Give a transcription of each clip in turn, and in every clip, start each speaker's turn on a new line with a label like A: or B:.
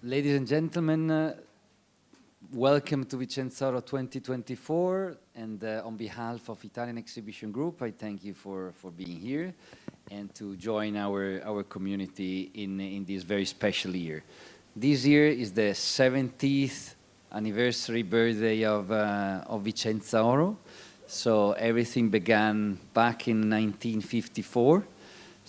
A: Ladies and gentlemen, welcome to Vicenza 2024, and on behalf of Italian Exhibition Group, I thank you for being here and to join our community in this very special year. This year is the 70th anniversary birthday of Vicenza Oro, so everything began back in 1954.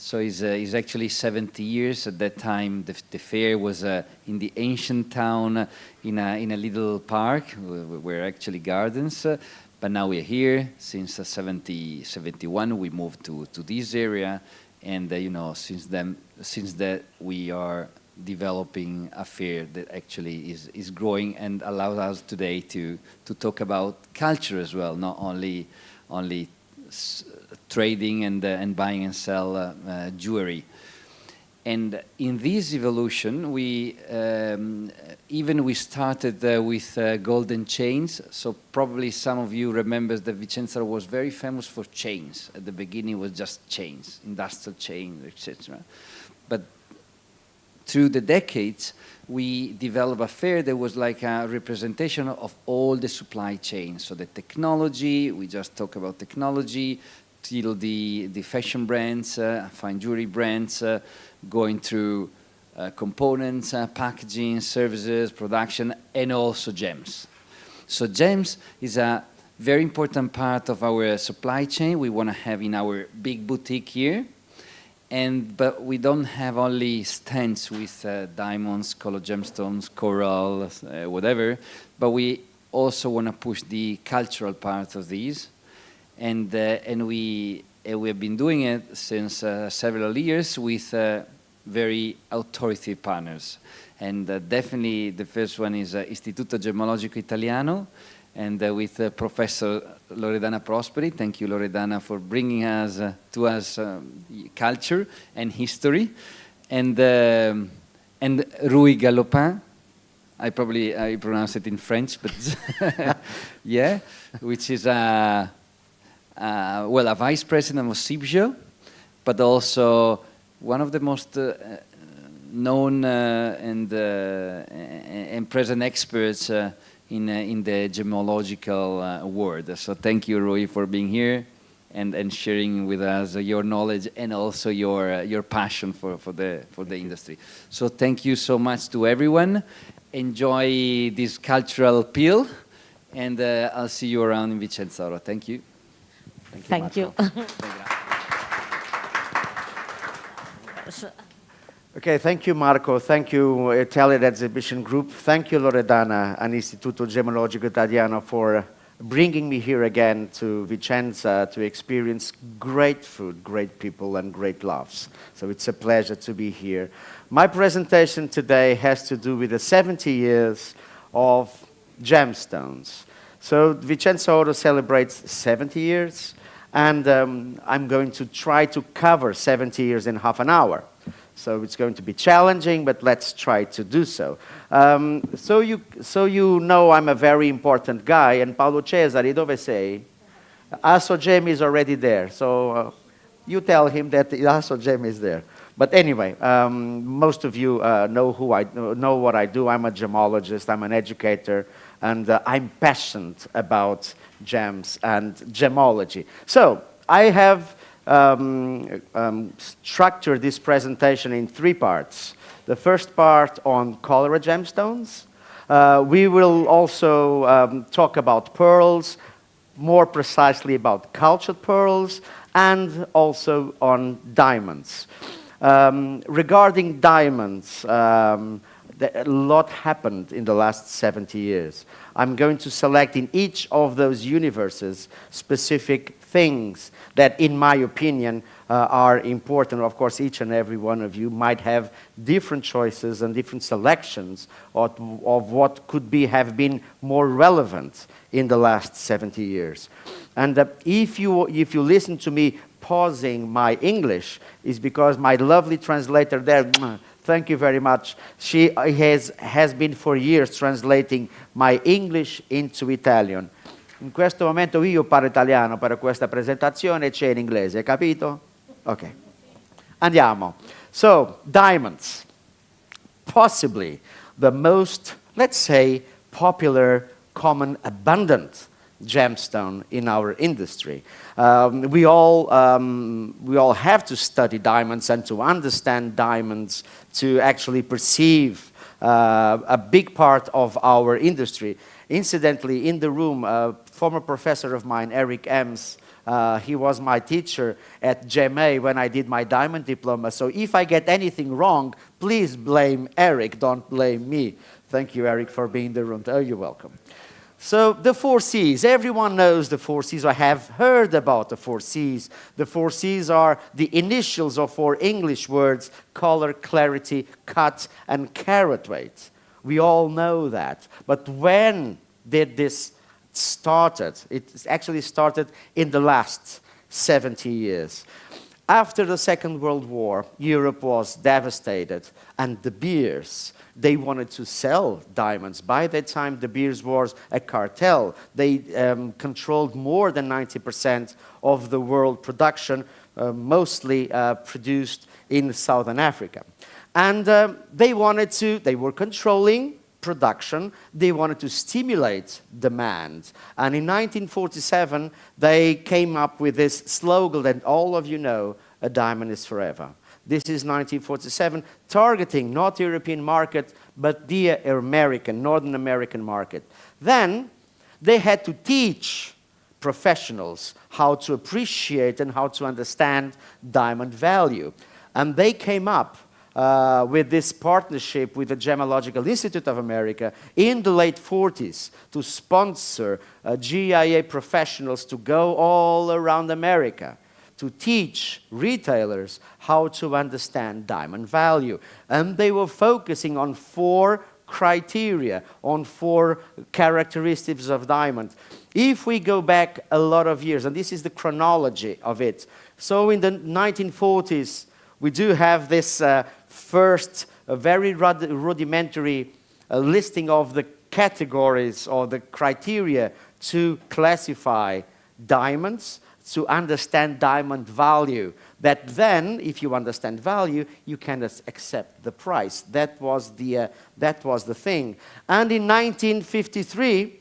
A: So it's actually 70 years. At that time, the fair was in the ancient town in a little park, where actually gardens. But now we're here since 71. We moved to this area, and you know, since that we are developing a fair that actually is growing and allows us today to talk about culture as well, not only trading and buying and sell jewelry. And in this evolution, we started with golden chains. So probably some of you remember that Vicenza was very famous for chains. At the beginning, it was just chains, industrial chains, etc. But through the decades, we developed a fair that was like a representation of all the supply chains. So the technology, we just talk about technology, till the fashion brands, fine jewelry brands, going through components, packaging, services, production, and also gems. So gems is a very important part of our supply chain. We want to have in our big boutique here. But we don't have only stands with diamonds, colored gemstones, coral, whatever, but we also want to push the cultural part of these. And we have been doing it since several years with very authoritative partners. And definitely the first one is Istituto Gemmologico Italiano, and with Professor Loredana Prosperi. Thank you, Loredana, for bringing us to us culture and history. And Rui Galopin, I pronounce it in French, but yeah, which is a vice president of CIBJO, but also one of the most known and present experts in the gemmological world. So thank you, Rui, for being here and sharing with us your knowledge and also your passion for the industry. So thank you so much to everyone. Enjoy this cultural peel, and I'll see you around in Vicenza. Thank you.
B: Thank you.
C: Okay, thank you, Marco. Thank you, Italian Exhibition Group. Thank you, Loredana and Istituto Gemmologico Italiano, for bringing me here again to Vicenza to experience great food, great people, and great laughs. So it's a pleasure to be here. My presentation today has to do with the 70 years of gemstones. So Vicenza Oro celebrates 70 years, and I'm going to try to cover 70 years in half an hour. So it's going to be challenging, but let's try to do so. So you know I'm a very important guy, and Paolo Cesari, dove sei? Asso Gem is already there, so you tell him that Asso Gem is there. But anyway, most of you know what I do. I'm a gemologist, I'm an educator, and I'm passionate about gems and gemology. So I have structured this presentation in 3 parts. The first part on colored gemstones. We will also talk about pearls, more precisely about cultured pearls, and also on diamonds. Regarding diamonds, a lot happened in the last 70 years. I'm going to select in each of those universes specific things that, in my opinion, are important. Of course, each and every one of you might have different choices and different selections of what could have been more relevant in the last 70 years. And if you listen to me pausing my English, is because my lovely translator there, thank you very much, she has been for years translating my English into Italian. In questo momento io parlo italiano per questa presentazione, c'è in inglese, capito? Ok. Andiamo. So, diamonds. Possibly the most, let's say, popular, common, abundant gemstone in our industry. We all have to study diamonds and to understand diamonds to actually perceive a big part of our industry. Incidentally, in the room, a former professor of mine, Eric Ems, he was my teacher at GEMA when I did my diamond diploma. So if I get anything wrong, please blame Eric, don't blame me. Thank you, Eric, for being in the room. Oh, you're welcome. So the 4 C's, everyone knows the 4 C's. I have heard about the 4 C's. The 4 C's are the initials of 4 English words: color, clarity, cut, and carat weight. We all know that. But when did this started? It actually started in the last 70 years. After the Second World War, Europe was devastated, and De Beers, they wanted to sell diamonds. By that time, De Beers was a cartel. They controlled more than 90% of the world production, mostly produced in Southern Africa. And they were controlling production, they wanted to stimulate demand. And in 1947, they came up with this slogan that all of you know, a diamond is forever. This is 1947, targeting not the European market, but the American, Northern American market. Then they had to teach professionals how to appreciate and how to understand diamond value. And they came up with this partnership with the Gemmological Institute of America in the late 40s to sponsor GIA professionals to go all around America to teach retailers how to understand diamond value. And they were focusing on 4 criteria, on 4 characteristics of diamond. If we go back a lot of years, and this is the chronology of it, so in the 1940s, we do have this first very rudimentary listing of the categories or the criteria to classify diamonds, to understand diamond value. That then, if you understand value, you can accept the price. That was the thing. And in 1953,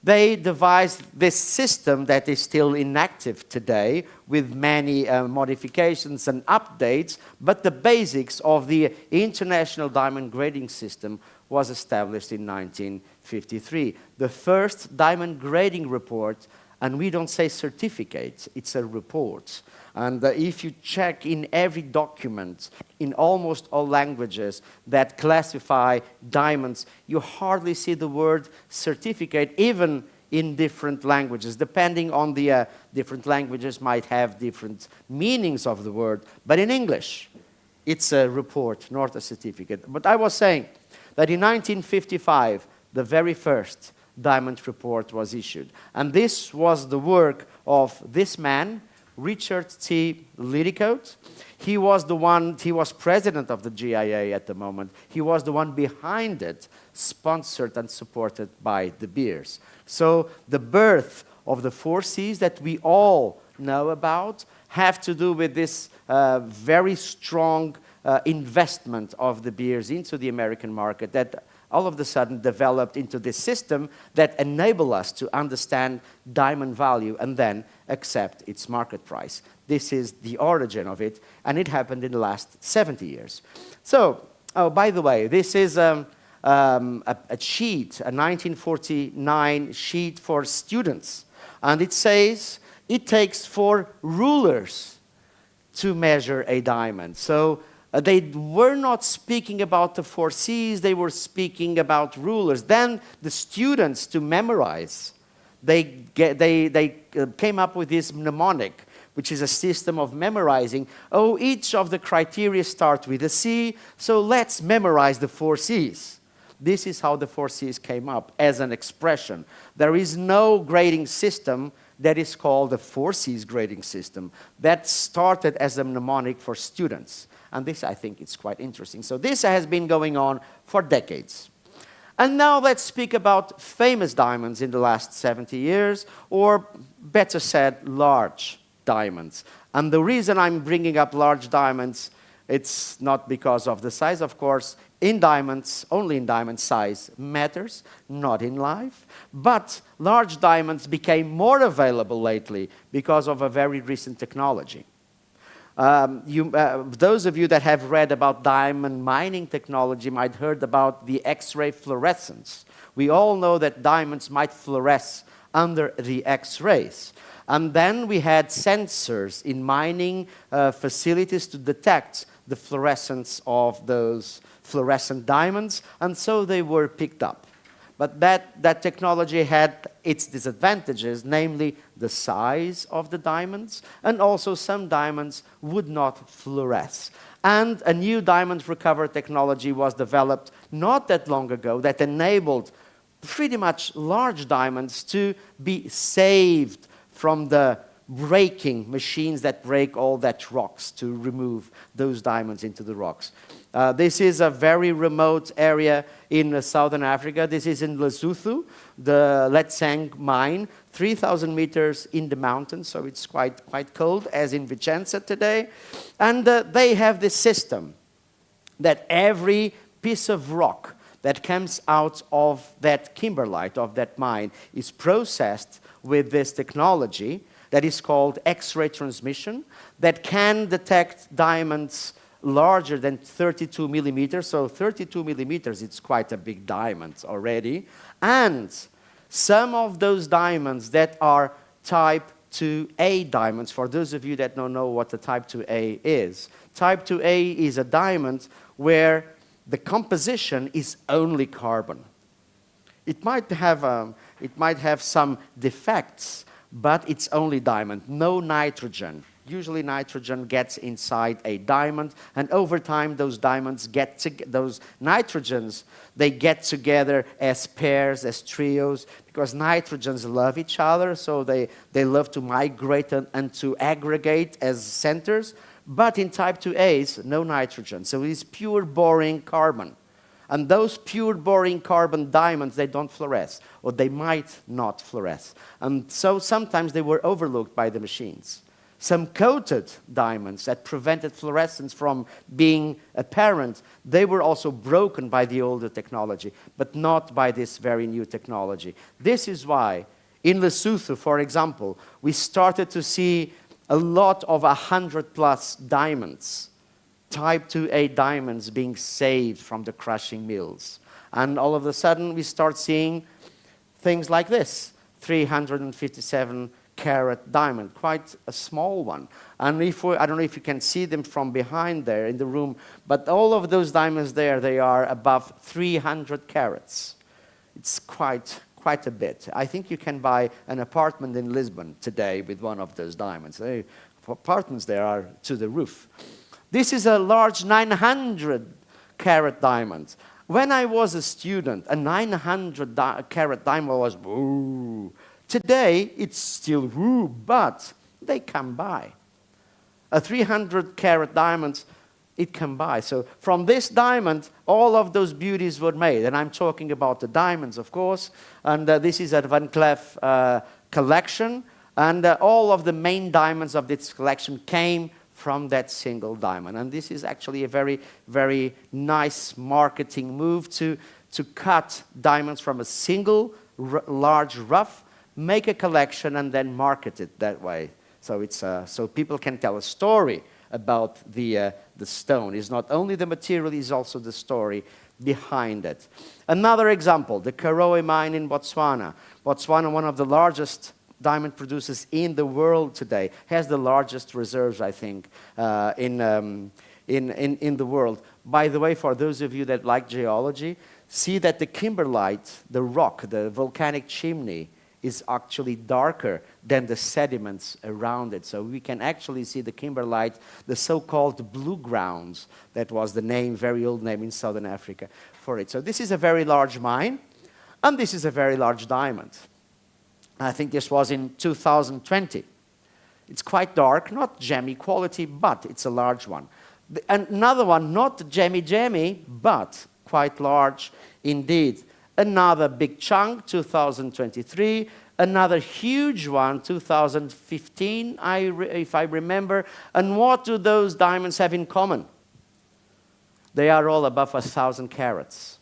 C: they devised this system that is still inactive today with many modifications and updates, but the basics of the International Diamond Grading System was established in 1953. The first diamond grading report, and we don't say certificate, it's a report. And if you check in every document, in almost all languages that classify diamonds, you hardly see the word certificate, even in different languages. Depending on the different languages might have different meanings of the word. But in English, it's a report, not a certificate. But I was saying that in 1955, the very first diamond report was issued. And this was the work of this man, Richard T. Liddicoat. He was president of the GIA at the moment. He was the one behind it, sponsored and supported by De Beers. So the birth of the 4 C's that we all know about have to do with this very strong investment of De Beers into the American market that all of a sudden developed into this system that enabled us to understand diamond value and then accept its market price. This is the origin of it, and it happened in the last 70 years. So, oh, by the way, this is a sheet, a 1949 sheet for students, and it says it takes 4 rulers to measure a diamond. So they were not speaking about the 4 C's, they were speaking about rulers. Then the students, to memorize, they came up with this mnemonic, which is a system of memorizing. Oh, each of the criteria start with a C, so let's memorize the 4 C's. This is how the 4 C's came up as an expression. There is no grading system that is called the 4 C's grading system. That started as a mnemonic for students. And this, I think, is quite interesting. So this has been going on for decades. And now let's speak about famous diamonds in the last 70 years, or better said, large diamonds. And the reason I'm bringing up large diamonds It's not because of the size, of course. In diamonds, only in diamonds, size matters, not in life. But large diamonds became more available lately because of a very recent technology. Those of you that have read about diamond mining technology might heard about the X-ray fluorescence. We all know that diamonds might fluoresce under the X-rays. And then we had sensors in mining facilities to detect the fluorescence of those fluorescent diamonds, and so they were picked up. But that technology had its disadvantages, namely the size of the diamonds, and also some diamonds would not fluoresce. And a new diamond recovery technology was developed not that long ago that enabled pretty much large diamonds to be saved from the breaking machines that break all that rocks to remove those diamonds into the rocks. This is a very remote area in southern Africa. This is in Lesotho, the Letseng mine, 3,000 meters in the mountains, so it's quite cold, as in Vicenza today. And they have this system that every piece of rock that comes out of that kimberlite, of that mine, is processed with this technology that is called X-ray transmission, that can detect diamonds larger than 32 millimeters. So 32 millimeters, it's quite a big diamond already. And some of those diamonds that are type 2A diamonds, for those of you that don't know what the type 2A is. Type 2A is a diamond where the composition is only carbon. It might have some defects, but it's only diamond, no nitrogen. Usually nitrogen gets inside a diamond, and over time those diamonds those nitrogens, they get together as pairs, as trios, because nitrogens love each other, so they love to migrate and to aggregate as centers. But in type 2As, no nitrogen, so it's pure boring carbon. And those pure boring carbon diamonds, they don't fluoresce, or they might not fluoresce. And so sometimes they were overlooked by the machines. Some coated diamonds that prevented fluorescence from being apparent, they were also broken by the older technology, but not by this very new technology. This is why in Lesotho, for example, we started to see a lot of 100-plus diamonds, type 2A diamonds, being saved from the crushing mills. And all of a sudden, we start seeing things like this, 357-carat diamond, quite a small one. And I don't know if you can see them from behind there in the room, but all of those diamonds there, they are above 300 carats. It's quite a bit. I think you can buy an apartment in Lisbon today with one of those diamonds. Apartments there are to the roof. This is a large 900-carat diamond. When I was a student, a 900-carat diamond was woo. Today, it's still woo, but they come by. A 300-carat diamond, it can buy. So from this diamond, all of those beauties were made. And I'm talking about the diamonds, of course. And this is a Van Cleef collection. And all of the main diamonds of this collection came from that single diamond. And this is actually a very, very nice marketing move to cut diamonds from a single large rough, make a collection, and then market it that way. So it's so people can tell a story about the stone. It's not only the material, it's also the story behind it. Another example, the Karowe mine in Botswana. Botswana, one of the largest diamond producers in the world today, has the largest reserves, I think, in the world. By the way, for those of you that like geology, see that the kimberlite, the rock, the volcanic chimney, is actually darker than the sediments around it. So we can actually see the kimberlite, the so-called blue grounds. That was the name, very old name in Southern Africa for it. So this is a very large mine, and this is a very large diamond. I think this was in 2020. It's quite dark, not gemmy quality, but it's a large one. Another one, not gemmy, but quite large indeed. Another big chunk, 2023. Another huge one, 2015, if I remember. And what do those diamonds have in common? They are all above 1,000 carats.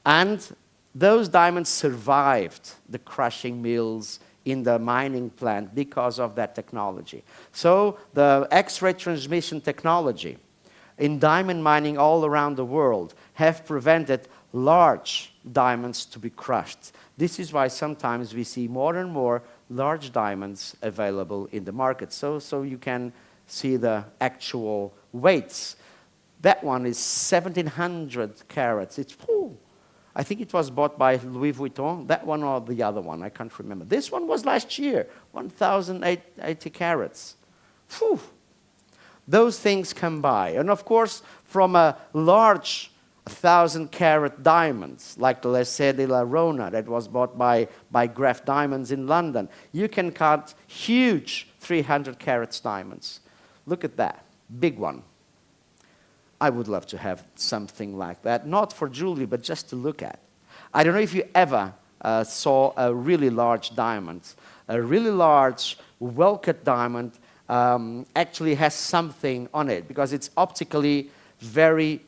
C: And those diamonds survived the crushing mills in the mining plant because of that technology. So the X-ray transmission technology in diamond mining all around the world have prevented large diamonds to be crushed. This is why sometimes we see more and more large diamonds available in the market. So you can see the actual weights. That one is 1,700 carats. It's full. I think it was bought by Louis Vuitton, that one or the other one, I can't remember. This one was last year, 1,080 carats. Whew. Those things come by. And of course, from a large 1,000-carat diamonds, like the Lesser de la Rona that was bought by Graf Diamonds in London, you can cut huge 300 carats diamonds. Look at that, big one. I would love to have something like that, not for jewelry, but just to look at. I don't know if you ever saw a really large diamond. A really large, well-cut diamond actually has something on it, because it's optically very,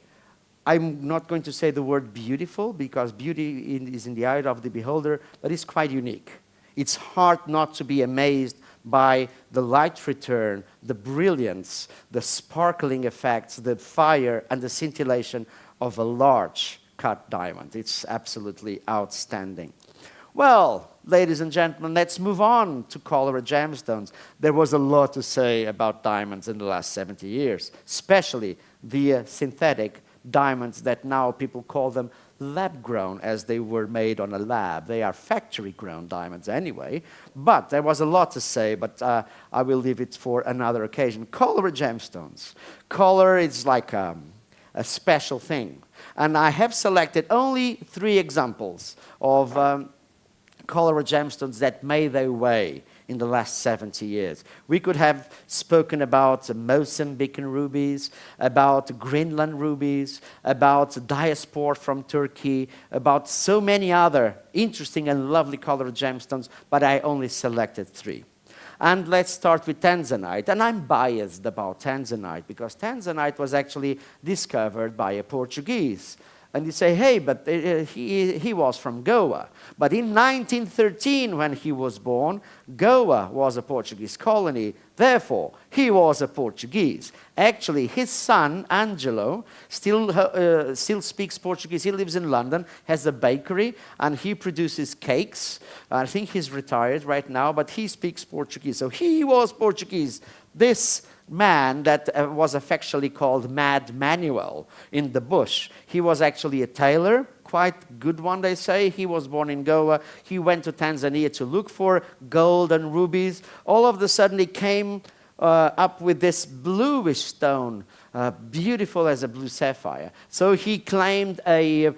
C: I'm not going to say the word beautiful, because beauty is in the eye of the beholder, but it's quite unique. It's hard not to be amazed by the light return, the brilliance, the sparkling effects, the fire and the scintillation of a large cut diamond. It's absolutely outstanding. Well, ladies and gentlemen, let's move on to colored gemstones. There was a lot to say about diamonds in the last 70 years, especially the synthetic diamonds that now people call them lab-grown, as they were made on a lab. They are factory-grown diamonds anyway, but there was a lot to say, but I will leave it for another occasion. Colored gemstones. Color is like a special thing, and I have selected only 3 examples of colored gemstones that made their way in the last 70 years. We could have spoken about Mozambican rubies, about Greenland rubies, about diaspora from Turkey, about so many other interesting and lovely colored gemstones, but I only selected 3. And let's start with tanzanite. And I'm biased about tanzanite, because tanzanite was actually discovered by a Portuguese. And you say, hey, but he was from Goa. But in 1913, when he was born, Goa was a Portuguese colony. Therefore, he was a Portuguese. Actually, his son, Angelo, still speaks Portuguese. He lives in London, has a bakery, and he produces cakes. I think he's retired right now, but he speaks Portuguese. So he was Portuguese. This man that was affectionately called Mad Manuel in the bush. He was actually a tailor, quite good one, they say. He was born in Goa. He went to Tanzania to look for gold and rubies. All of a sudden, he came up with this bluish stone, beautiful as a blue sapphire. So he claimed a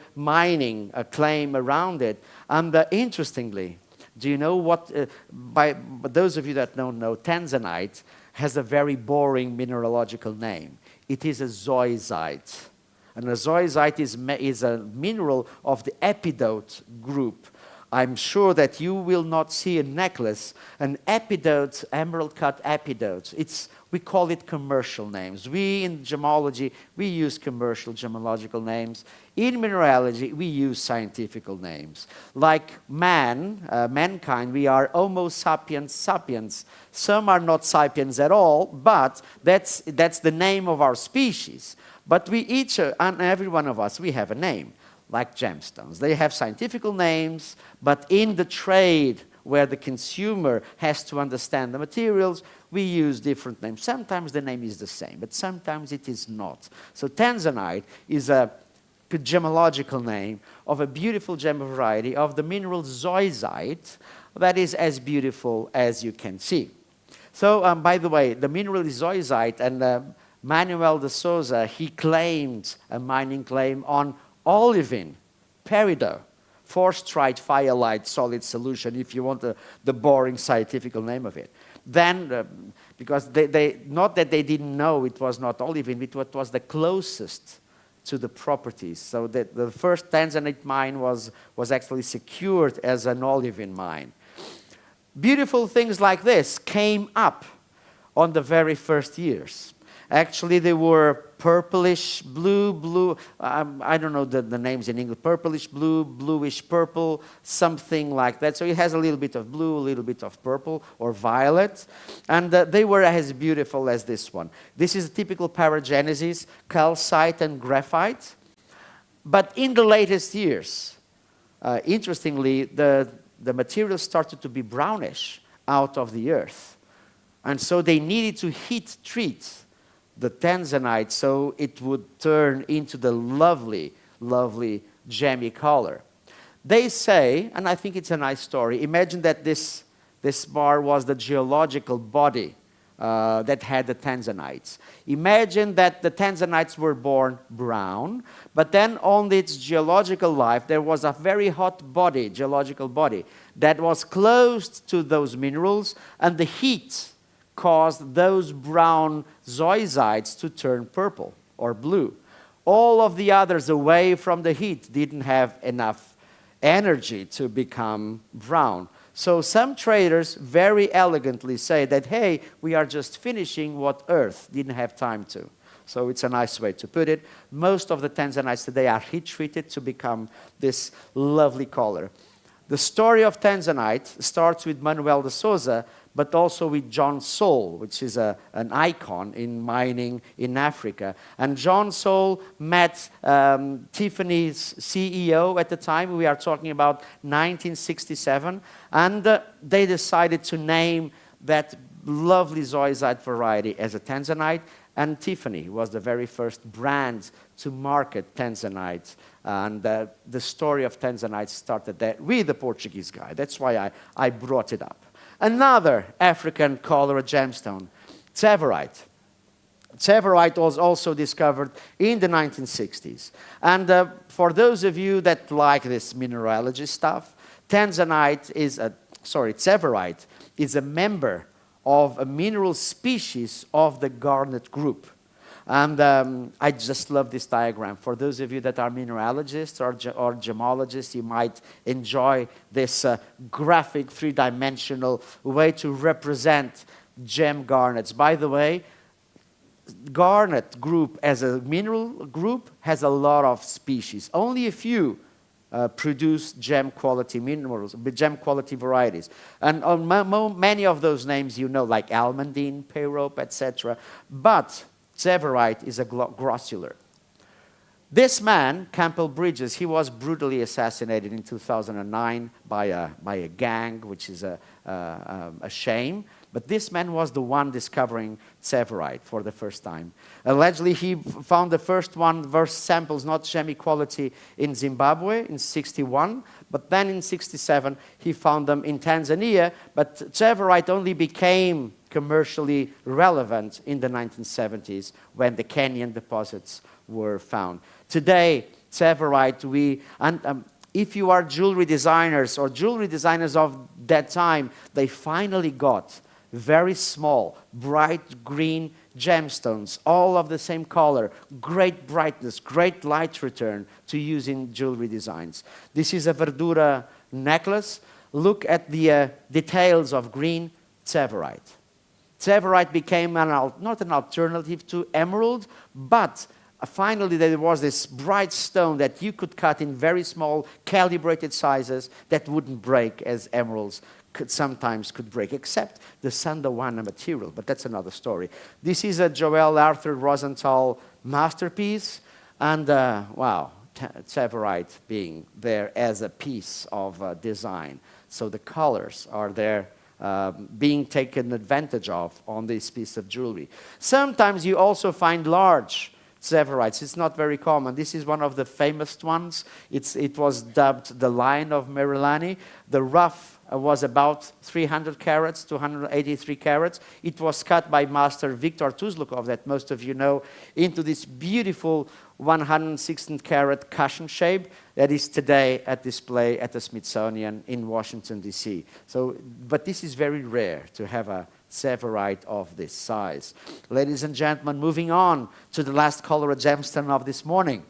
C: claim around it. And interestingly, do you know what, by those of you that don't know, tanzanite has a very boring mineralogical name. It is a zoisite. And a zoisite is a mineral of the epidote group. I'm sure that you will not see a necklace, an epidote, emerald cut epidote. We call it commercial names. We in gemology, we use commercial gemological names. In mineralogy, we use scientific names. Like mankind, we are Homo sapiens sapiens. Some are not sapiens at all, but that's the name of our species. But we each, and every one of us, we have a name, like gemstones. They have scientific names, but in the trade, where the consumer has to understand the materials, we use different names. Sometimes the name is the same, but sometimes it is not. So tanzanite is a gemological name of a beautiful gem variety of the mineral zoisite that is as beautiful as you can see. So, by the way, the mineral is zoisite, and Manuel de Souza, he claimed a mining claim on olivine, peridot, force-tried firelight solid solution, if you want the boring scientific name of it. Then, because not that they didn't know it was not olivine, it was the closest to the properties. So the first tanzanite mine was actually secured as an olivine mine. Beautiful things like this came up on the very first years. Actually, they were purplish blue, I don't know the names in English, purplish blue, bluish purple, something like that. So it has a little bit of blue, a little bit of purple or violet. And they were as beautiful as this one. This is a typical paragenesis, calcite and graphite. But in the latest years, interestingly, the material started to be brownish out of the earth. And so they needed to heat treat the tanzanite so it would turn into the lovely, lovely gemmy color. They say, and I think it's a nice story, imagine that this bar was the geological body that had the tanzanites. Imagine that the tanzanites were born brown, but then on its geological life there was a very hot body, geological body, that was close to those minerals, and the heat caused those brown zoysites to turn purple or blue. All of the others away from the heat didn't have enough energy to become brown. So some traders very elegantly say that, hey, we are just finishing what Earth didn't have time to. So it's a nice way to put it. Most of the tanzanites today are heat treated to become this lovely color. The story of tanzanite starts with Manuel de Souza, but also with John Soule, which is an icon in mining in Africa. And John Soule met Tiffany's CEO at the time. We are talking about 1967. And they decided to name that lovely zoysia variety as a tanzanite. And Tiffany was the very first brand to market tanzanite. And the story of tanzanite started there with the Portuguese guy. That's why I brought it up. Another African color gemstone, tsavorite. Tsavorite was also discovered in the 1960s. And for those of you that like this mineralogy stuff, tsavorite is a member of a mineral species of the garnet group. And I just love this diagram. For those of you that are mineralogists or gemologists, you might enjoy this graphic, three-dimensional way to represent gem garnets. By the way, garnet group as a mineral group has a lot of species. Only a few produce gem quality minerals, gem quality varieties. And on many of those names you know, like almandine, pyrope, etc. But tsavorite is a grossular. This man, Campbell Bridges, he was brutally assassinated in 2009 by a gang, which is a shame. But this man was the one discovering tsavorite for the first time. Allegedly, he found the first samples, not gem quality, in Zimbabwe in '61. But then in '67, he found them in Tanzania. But tsavorite only became commercially relevant in the 1970s when the Kenyan deposits were found. Today, tsavorite, if you are jewelry designers or jewelry designers of that time, they finally got very small, bright green gemstones, all of the same color, great brightness, great light return to use in jewelry designs. This is a Verdura necklace. Look at the details of green tsavorite. Tsavorite became not an alternative to emerald, but finally there was this bright stone that you could cut in very small, calibrated sizes that wouldn't break as emeralds sometimes could break, except the Sandawana material, but that's another story. This is a Joel Arthur Rosenthal masterpiece, and wow, tsavorite being there as a piece of design. So the colors are there being taken advantage of on this piece of jewelry. Sometimes you also find large tsavorites. It's not very common. This is one of the famous ones. It was dubbed the Lion of Merilani. The rough was about 300 carats, 283 carats. It was cut by Master Viktor Tuzlukov, that most of you know, into this beautiful 116 carat cushion shape that is today at display at the Smithsonian in Washington, D.C. But this is very rare to have a tsavorite of this size. Ladies and gentlemen, moving on to the last color gemstone of this morning.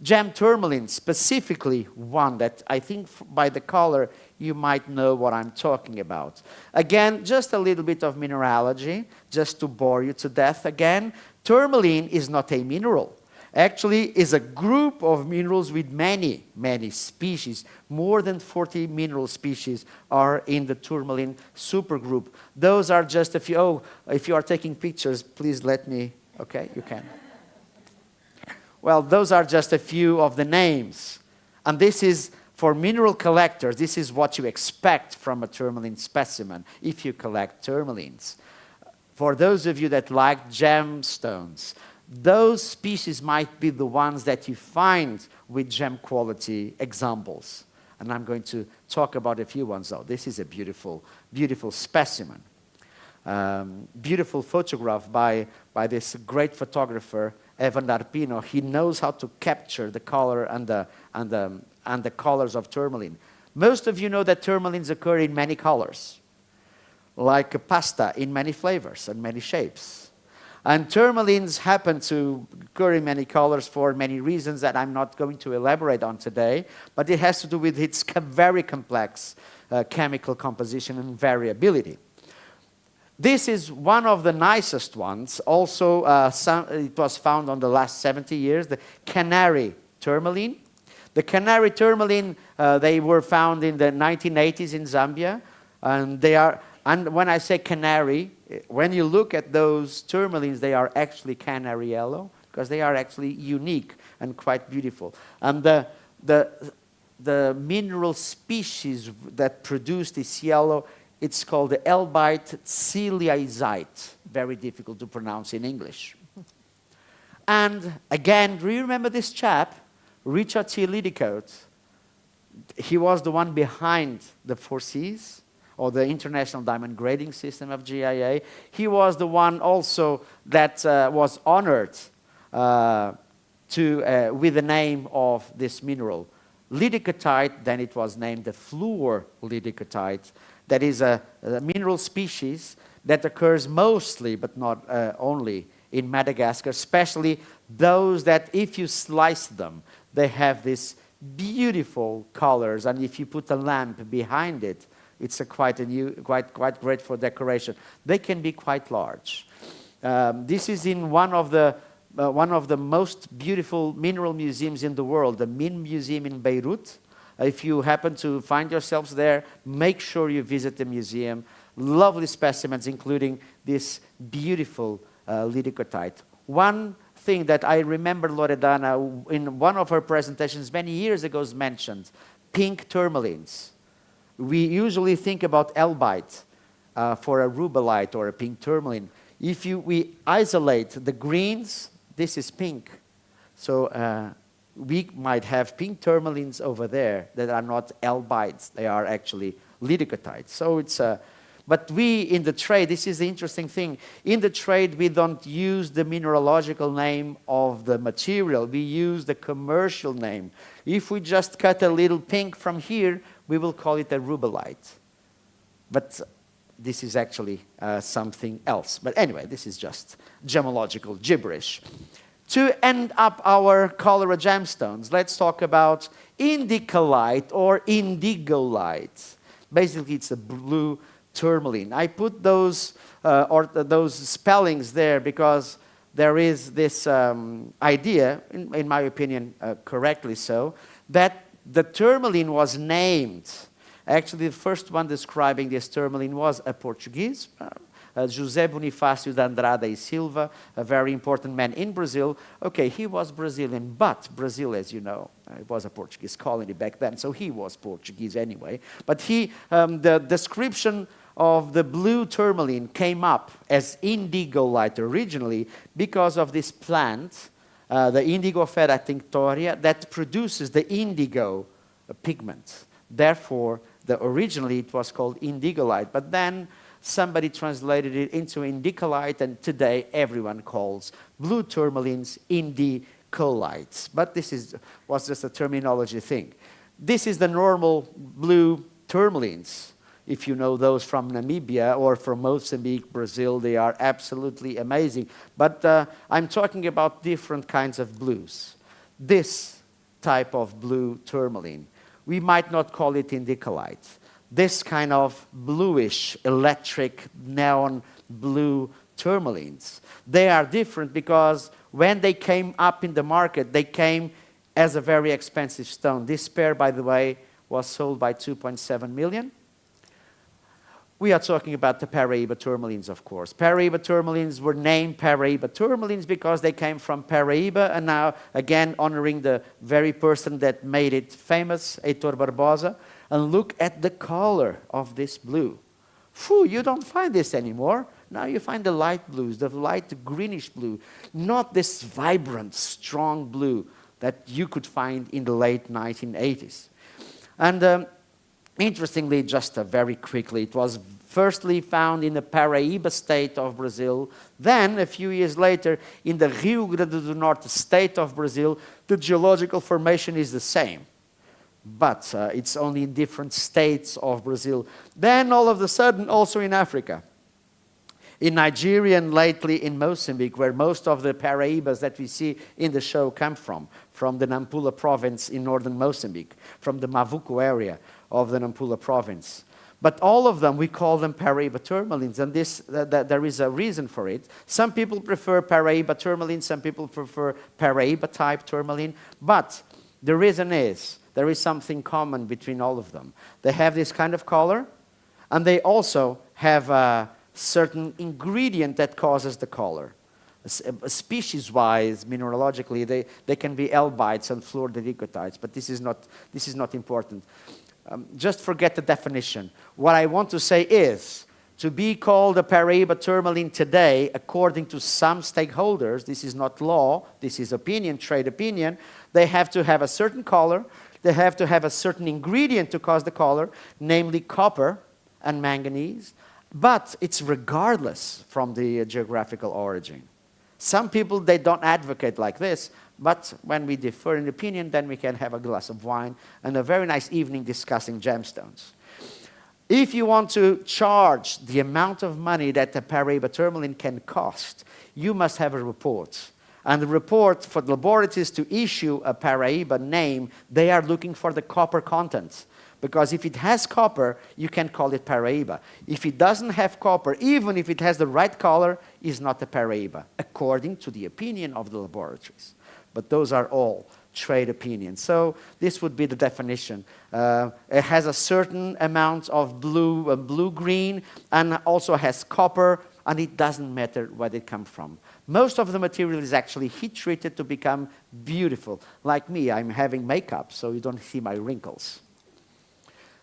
C: Gem tourmaline, specifically one that I think by the color you might know what I'm talking about. Again, just a little bit of mineralogy, just to bore you to death again. Tourmaline is not a mineral. Actually, is a group of minerals with many, many species. More than 40 mineral species are in the tourmaline supergroup. Those are just a few. Oh, if you are taking pictures, please let me. Okay, you can. Well, those are just a few of the names. And this is, for mineral collectors, this is what you expect from a tourmaline specimen if you collect tourmalines. For those of you that like gemstones, those species might be the ones that you find with gem quality examples. And I'm going to talk about a few ones, though. This is a beautiful, beautiful specimen. Beautiful photograph by this great photographer, Evan Arpino. He knows how to capture the color and the colors of tourmaline. Most of you know that tourmalines occur in many colors, like a pasta in many flavors and many shapes. And tourmalines happen to occur in many colors for many reasons that I'm not going to elaborate on today, but it has to do with its very complex chemical composition and variability. This is one of the nicest ones. Also, it was found on the last 70 years, the Canary tourmaline. The Canary tourmaline, they were found in the 1980s in Zambia, and they are. And when I say canary, when you look at those tourmalines, they are actually canary yellow because they are actually unique and quite beautiful. And the mineral species that produce this yellow, it's called the elbite ciliizite. Very difficult to pronounce in English. And again, do you remember this chap, Richard T. Liddicoat? He was the one behind the 4Cs, or the International Diamond Grading System of GIA. He was the one also that was honored with the name of this mineral. Liddicoatite, then it was named the fluor liddicoatite. That is a mineral species that occurs mostly, but not only, in Madagascar, especially those that if you slice them, they have these beautiful colors, and if you put a lamp behind it, it's quite great for decoration. They can be quite large. This is in one of the most beautiful mineral museums in the world, the Min Museum in Beirut. If you happen to find yourselves there, make sure you visit the museum. Lovely specimens, including this beautiful liddicoatite. One thing that I remember Loredana, in one of her presentations many years ago, mentioned, pink tourmalines. We usually think about elbite for a rubellite or a pink tourmaline. If we isolate the greens, this is pink. So we might have pink tourmalines over there that are not elbites. They are actually liddicoatites. So it's but we in the trade, this is the interesting thing. In the trade, we don't use the mineralogical name of the material. We use the commercial name. If we just cut a little pink from here, we will call it a rubellite. But this is actually something else. But anyway, this is just gemological gibberish. To end up our cholera gemstones, let's talk about indicolite or indigolite. Basically, it's a blue tourmaline. I put those spellings there because there is this idea, in my opinion, correctly so, that the tourmaline was named. Actually, the first one describing this tourmaline was a Portuguese, José Bonifácio de Andrade e Silva, a very important man in Brazil. Okay, he was Brazilian, but Brazil, as you know, it was a Portuguese colony back then, so he was Portuguese anyway. But the description of the blue tourmaline came up as indigolite originally because of this plant, the Indigofera tinctoria, that produces the indigo pigment. Therefore, originally it was called indigolite, but then somebody translated it into indicolite, and today everyone calls blue tourmalines indicolites. But this was just a terminology thing. This is the normal blue tourmalines. If you know those from Namibia or from Mozambique, Brazil, they are absolutely amazing. But I'm talking about different kinds of blues. This type of blue tourmaline. We might not call it indicolite. This kind of bluish, electric, neon blue tourmalines, they are different because when they came up in the market, they came as a very expensive stone. This pair, by the way, was sold by 2.7 million. We are talking about the Paraíba tourmalines, of course. Paraíba tourmalines were named Paraíba tourmalines because they came from Paraíba, and now, again, honoring the very person that made it famous, Heitor Barbosa. And look at the color of this blue. Phew, you don't find this anymore. Now you find the light blues, the light greenish blue, not this vibrant, strong blue that you could find in the late 1980s. And interestingly, just very quickly, it was firstly found in the Paraíba state of Brazil. Then, a few years later, in the Rio Grande do Norte state of Brazil, the geological formation is the same. But it's only in different states of Brazil. Then, all of a sudden, also in Africa. In Nigeria and lately in Mozambique, where most of the Paraíbas that we see in the show come from the Nampula province in northern Mozambique, from the Mavuco area of the Nampula province. But all of them, we call them Paraíba tourmalines, and there is a reason for it. Some people prefer Paraíba tourmaline, some people prefer Paraíba type tourmaline, but the reason is, there is something common between all of them. They have this kind of color, and they also have a certain ingredient that causes the color. Species-wise, mineralogically, they can be albites and fluorodicotites, but this is not important. Just forget the definition. What I want to say is, to be called a Paraíba tourmaline today, according to some stakeholders, this is not law, this is opinion, trade opinion, they have to have a certain color, they have to have a certain ingredient to cause the color, namely copper and manganese, but it's regardless from the geographical origin. Some people, they don't advocate like this, but when we differ in opinion, then we can have a glass of wine and a very nice evening discussing gemstones. If you want to charge the amount of money that a Paraíba tourmaline can cost, you must have a report. And the report for the laboratories to issue a Paraíba name, they are looking for the copper content. Because if it has copper, you can call it Paraíba. If it doesn't have copper, even if it has the right color, it's not a Paraíba, according to the opinion of the laboratories. But those are all trade opinions. So this would be the definition. It has a certain amount of blue-green, and also has copper, and it doesn't matter where it comes from. Most of the material is actually heat-treated to become beautiful. Like me, I'm having makeup, so you don't see my wrinkles.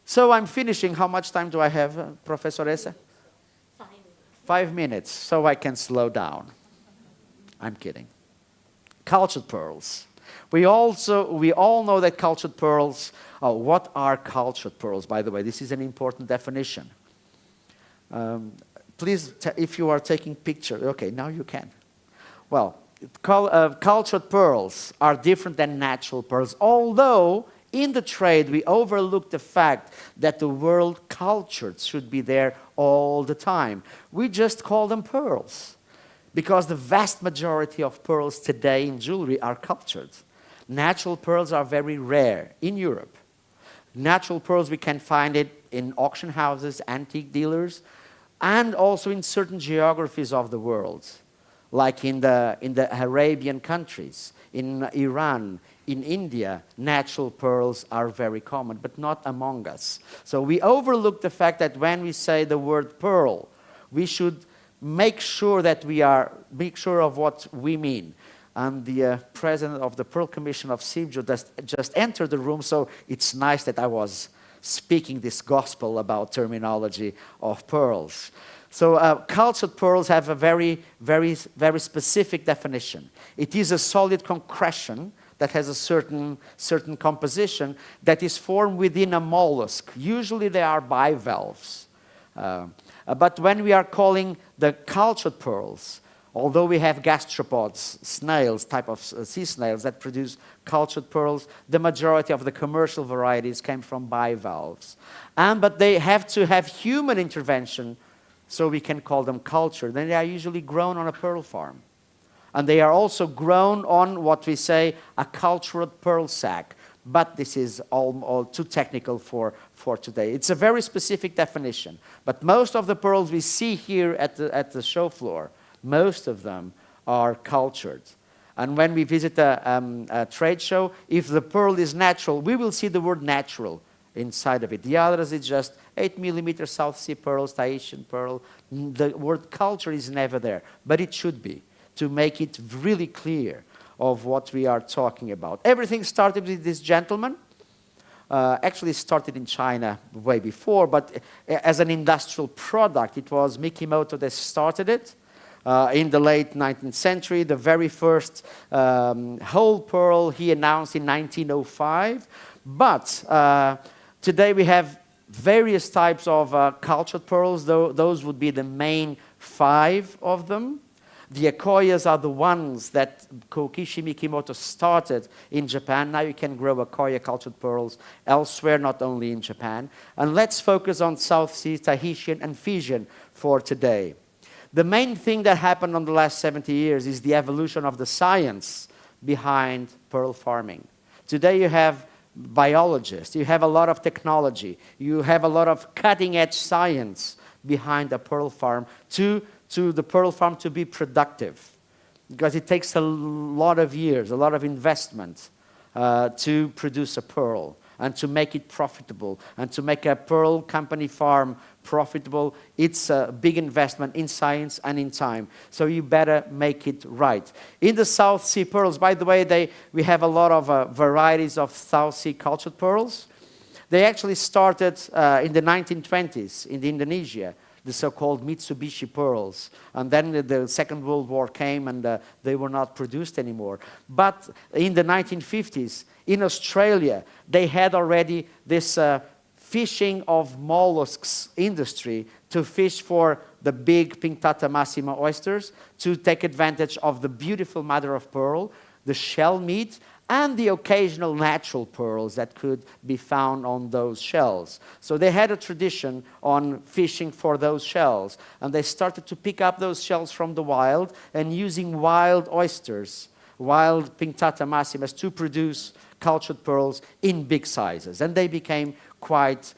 C: So I'm finishing. How much time do I have, Professor Essa?
B: 5 minutes.
C: 5 minutes, so I can slow down. I'm kidding. Cultured pearls. We all know that cultured pearls. Oh, what are cultured pearls, by the way? This is an important definition. Please, if you are taking pictures, okay, now you can. Well, cultured pearls are different than natural pearls, although in the trade we overlook the fact that the word cultured should be there all the time. We just call them pearls because the vast majority of pearls today in jewelry are cultured. Natural pearls are very rare in Europe. Natural pearls, we can find it in auction houses, antique dealers, and also in certain geographies of the world, like in the Arabian countries, in Iran, in India. Natural pearls are very common, but not among us. So we overlook the fact that when we say the word pearl, we should make sure that make sure of what we mean. And the president of the Pearl Commission of CIBJO just entered the room, so it's nice that I was speaking this gospel about terminology of pearls. So cultured pearls have a very, very, very specific definition. It is a solid concretion that has a certain composition that is formed within a mollusk. Usually they are bivalves. But when we are calling the cultured pearls, although we have gastropods, snails, type of sea snails that produce cultured pearls, the majority of the commercial varieties came from bivalves. But they have to have human intervention, so we can call them cultured. Then they are usually grown on a pearl farm. And they are also grown on what we say a cultured pearl sac. But this is all too technical for today. It's a very specific definition. But most of the pearls we see here at the show floor, most of them are cultured. And when we visit a trade show, if the pearl is natural, we will see the word natural inside of it. The others is just 8mm South Sea pearls, Tahitian pearl. The word culture is never there, but it should be, to make it really clear of what we are talking about. Everything started with this gentleman. Actually started in China way before, but as an industrial product, it was Mikimoto that started it. In the late 19th century, the very first whole pearl he announced in 1905. But today we have various types of cultured pearls. Those would be the main 5 of them. The Akoyas are the ones that Kokishi Mikimoto started in Japan. Now you can grow Akoya cultured pearls elsewhere, not only in Japan. And let's focus on South Sea, Tahitian, and Fijian for today. The main thing that happened in the last 70 years is the evolution of the science behind pearl farming. Today you have biologists, you have a lot of technology, you have a lot of cutting-edge science behind a pearl farm to the pearl farm to be productive. Because it takes a lot of years, a lot of investment to produce a pearl and to make it profitable. And to make a pearl company farm profitable, it's a big investment in science and in time. So you better make it right. In the South Sea pearls, by the way, we have a lot of varieties of South Sea cultured pearls. They actually started in the 1920s in Indonesia, the so-called Mitsubishi pearls. And then the Second World War came and they were not produced anymore. But in the 1950s, in Australia, they had already this fishing of mollusks industry to fish for the big Pinctata massima oysters, to take advantage of the beautiful mother of pearl, the shell meat, and the occasional natural pearls that could be found on those shells. So they had a tradition on fishing for those shells, and they started to pick up those shells from the wild and using wild oysters, wild Pinctata massimas, to produce cultured pearls in big sizes. And they became quite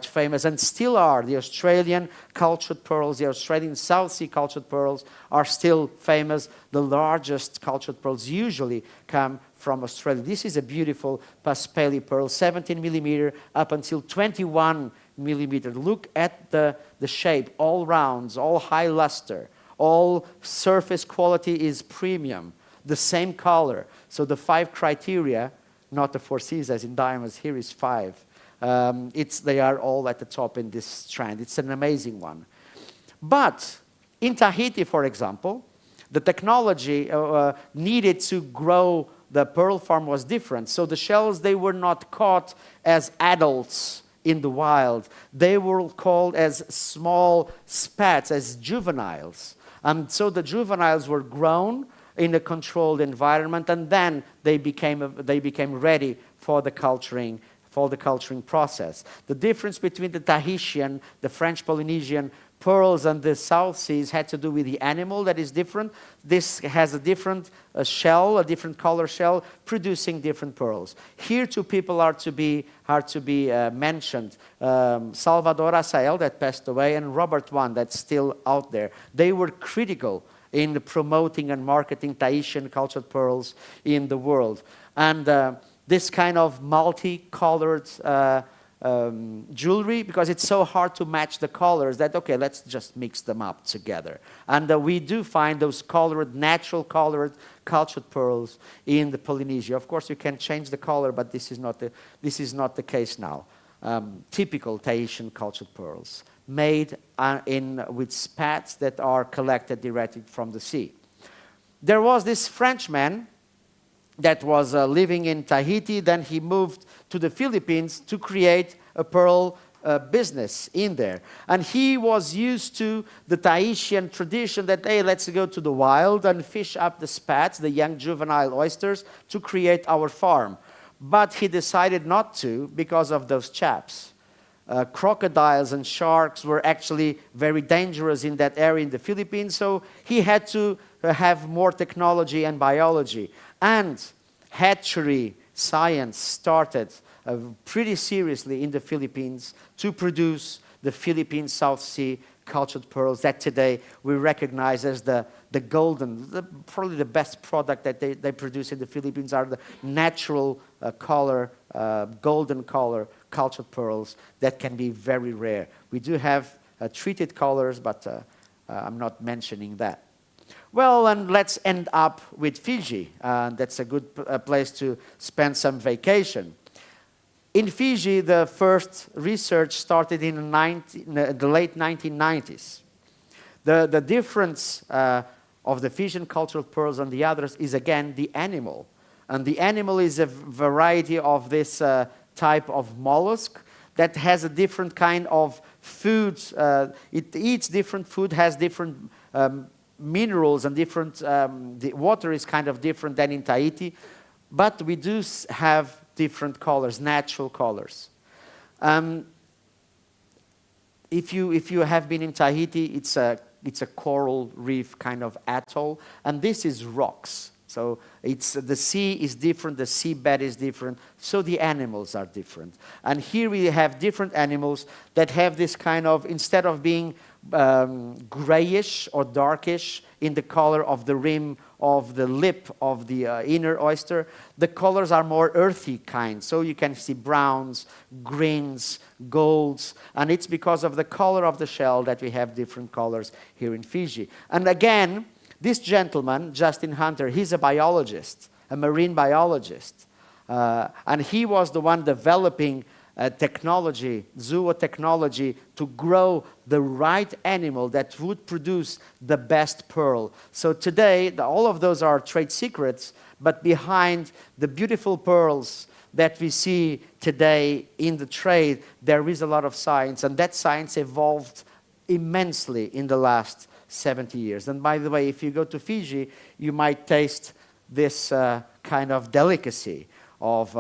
C: famous, and still are. The Australian cultured pearls, the Australian South Sea cultured pearls are still famous. The largest cultured pearls usually come from Australia. This is a beautiful Prosperi pearl, 17mm up until 21mm. Look at the shape, all rounds, all high luster, all surface quality is premium, the same color. So the 5 criteria, not the 4 C's as in diamonds, here is 5. They are all at the top in this strand. It's an amazing one. But in Tahiti, for example, the technology needed to grow the pearl farm was different. So the shells, they were not caught as adults in the wild. They were called as small spats, as juveniles. And so the juveniles were grown in a controlled environment, and then they became ready for the culturing process. The difference between the Tahitian, the French Polynesian pearls and the South Seas had to do with the animal that is different. This has a different shell, a different color shell, producing different pearls. Here 2 people are to be mentioned. Salvador Asael, that passed away, and Robert Wan, that's still out there. They were critical in promoting and marketing Tahitian cultured pearls in the world. And this kind of multicolored jewelry, because it's so hard to match the colors that, okay, let's just mix them up together. And we do find those colored, natural colored cultured pearls in the Polynesia. Of course, you can change the color, but this is not the case now. Typical Tahitian cultured pearls, made with spats that are collected directly from the sea. There was this Frenchman that was living in Tahiti. Then he moved to the Philippines to create a pearl business in there. And he was used to the Tahitian tradition that, hey, let's go to the wild and fish up the spats, the young juvenile oysters, to create our farm. But he decided not to because of those chaps. Crocodiles and sharks were actually very dangerous in that area in the Philippines, so he had to have more technology and biology. And hatchery science started pretty seriously in the Philippines to produce the Philippine South Sea cultured pearls that today we recognize as the probably the best product that they produce in the Philippines are the natural color, golden color cultured pearls that can be very rare. We do have treated colors, but I'm not mentioning that. Well, and let's end up with Fiji. That's a good place to spend some vacation. In Fiji, the first research started in the late 1990s. The difference of the Fijian cultural pearls and the others is, again, the animal. And the animal is a variety of this type of mollusk that has a different kind of foods. It eats different food, has different minerals and different, the water is kind of different than in Tahiti, but we do have different colors, natural colors. If you have been in Tahiti, it's a coral reef kind of atoll, and this is rocks. So the sea is different, the seabed is different, so the animals are different. And here we have different animals that have this kind of, instead of being grayish or darkish in the color of the rim of the lip of the inner oyster, the colors are more earthy kind. So you can see browns, greens, golds, and it's because of the color of the shell that we have different colors here in Fiji. And again, this gentleman, Justin Hunter, he's a biologist, a marine biologist. And he was the one developing technology, zootechnology, to grow the right animal that would produce the best pearl. So today, all of those are trade secrets, but behind the beautiful pearls that we see today in the trade, there is a lot of science, and that science evolved immensely in the last 70 years. And by the way, if you go to Fiji, you might taste this kind of delicacy of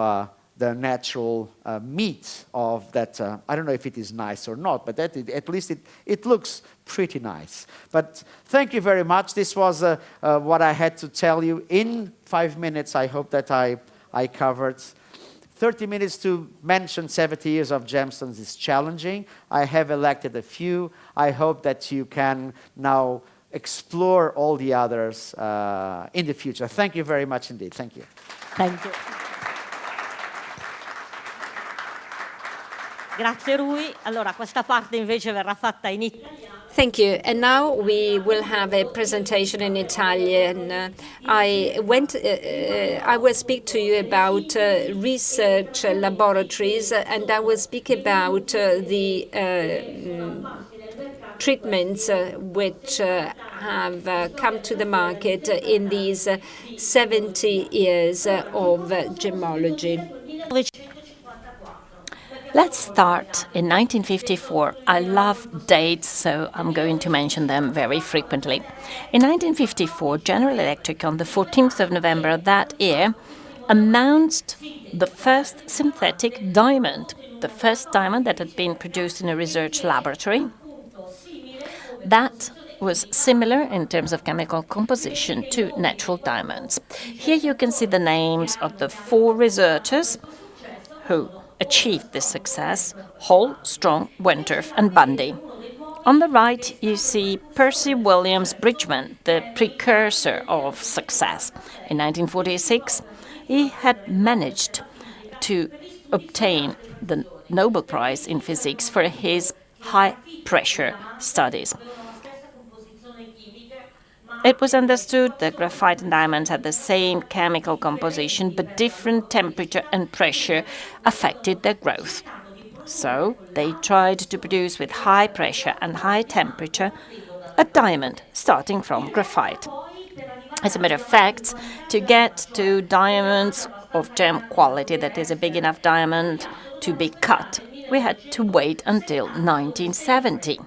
C: the natural meat of that. I don't know if it is nice or not, but at least it looks pretty nice. But thank you very much. This was what I had to tell you in 5 minutes. I hope that I covered. 30 minutes to mention 70 years of gemstones is challenging. I have elected a few. I hope that you can now explore all the others in the future. Thank you very much indeed. Thank you.
B: Thank you. Grazie Rui. Allora, questa parte invece verrà fatta in italiano.
D: Thank you. And now we will have a presentation in Italian. I will speak to you about research laboratories, and I will speak about the treatments which have come to the market in these 70 years of gemology.
E: Let's start in 1954. I love dates, so I'm going to mention them very frequently. In 1954, General Electric, on the 14th of November of that year, announced the first synthetic diamond, the first diamond that had been produced in a research laboratory. That was similar in terms of chemical composition to natural diamonds. Here you can see the names of the 4 researchers who achieved this success: Hall, Strong, Wentworth, and Bundy. On the right, you see Percy Williams Bridgman, the precursor of success. In 1946, he had managed to obtain the Nobel Prize in Physics for his high-pressure studies. It was understood that graphite and diamonds had the same chemical composition, but different temperature and pressure affected their growth. So they tried to produce with high pressure and high temperature a diamond starting from graphite. As a matter of fact, to get to diamonds of gem quality, that is a big enough diamond to be cut, we had to wait until 1970.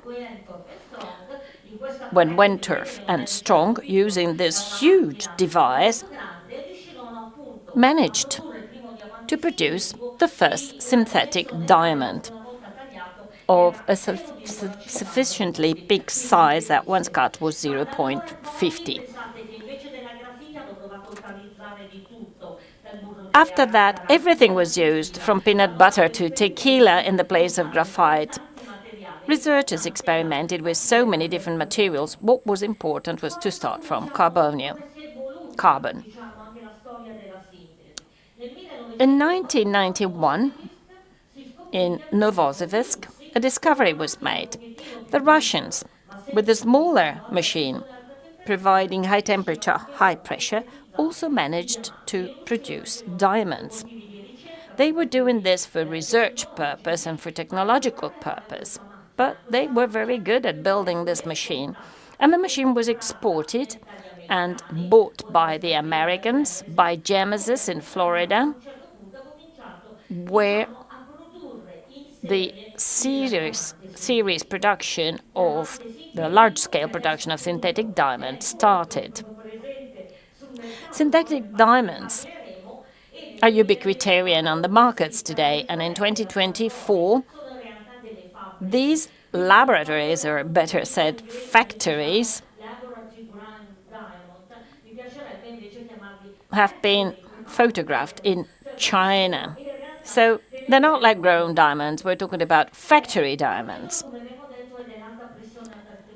E: When Wentworth and Strong, using this huge device, managed to produce the first synthetic diamond of a sufficiently big size that once cut was 0.50. After that, everything was used, from peanut butter to tequila in the place of graphite. Researchers experimented with so many different materials. What was important was to start from carbon. In 1991, in Novosibirsk, a discovery was made. The Russians, with a smaller machine providing high temperature, high pressure, also managed to produce diamonds. They were doing this for research purpose and for technological purpose, but they were very good at building this machine. And the machine was exported and bought by the Americans, by Gemesis in Florida, where the series production of the large-scale production of synthetic diamonds started. Synthetic diamonds are ubiquitarian on the markets today, and in 2024, these laboratories, or better said, factories, have been photographed in China. So they're not like grown diamonds, we're talking about factory diamonds.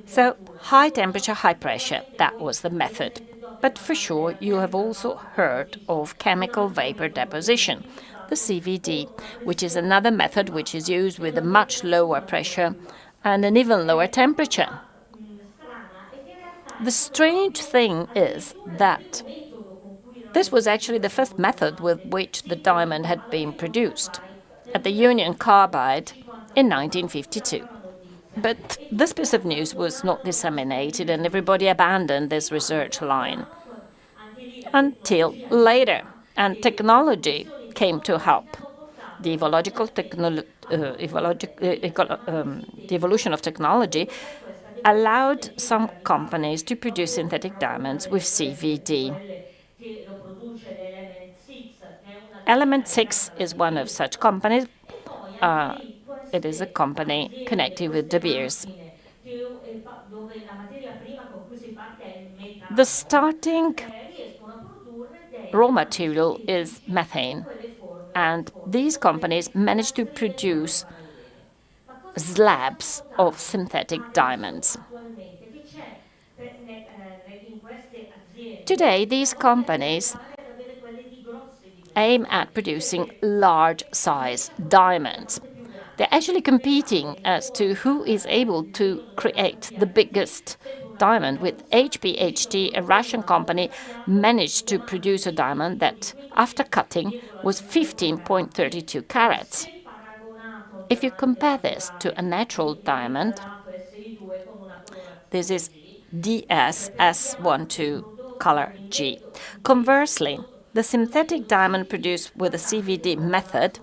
E: So high temperature, high pressure, that was the method. But for sure, you have also heard of chemical vapor deposition, the CVD, which is another method which is used with a much lower pressure and an even lower temperature. The strange thing is that this was actually the first method with which the diamond had been produced at the Union Carbide in 1952. But this piece of news was not disseminated, and everybody abandoned this research line until later, and technology came to help. The evolution of technology allowed some companies to produce synthetic diamonds with CVD. Element 6 is one of such companies. It is a company connected with De Beers. The starting raw material is methane, and these companies managed to produce slabs of synthetic diamonds. Today, these companies aim at producing large-size diamonds. They're actually competing as to who is able to create the biggest diamond, with HPHT, a Russian company, managed to produce a diamond that, after cutting, was 15.32 carats. If you compare this to a natural diamond, this is DS-S12 color G. Conversely, the synthetic diamond produced with the CVD method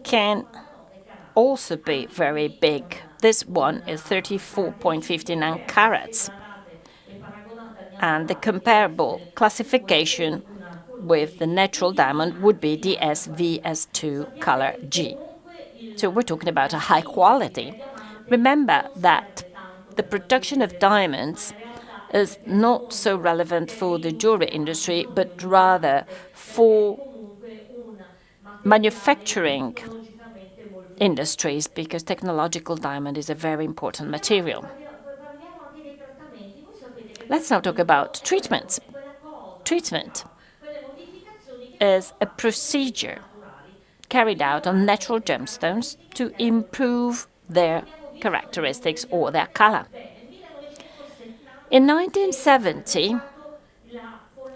E: can also be very big. This one is 34.59 carats. And the comparable classification with the natural diamond would be DSVS2 color G. So we're talking about a high quality. Remember that the production of diamonds is not so relevant for the jewelry industry, but rather for manufacturing industries, because technological diamond is a very important material. Let's now talk about treatments. Treatment is a procedure carried out on natural gemstones to improve their characteristics or their color. In 1970,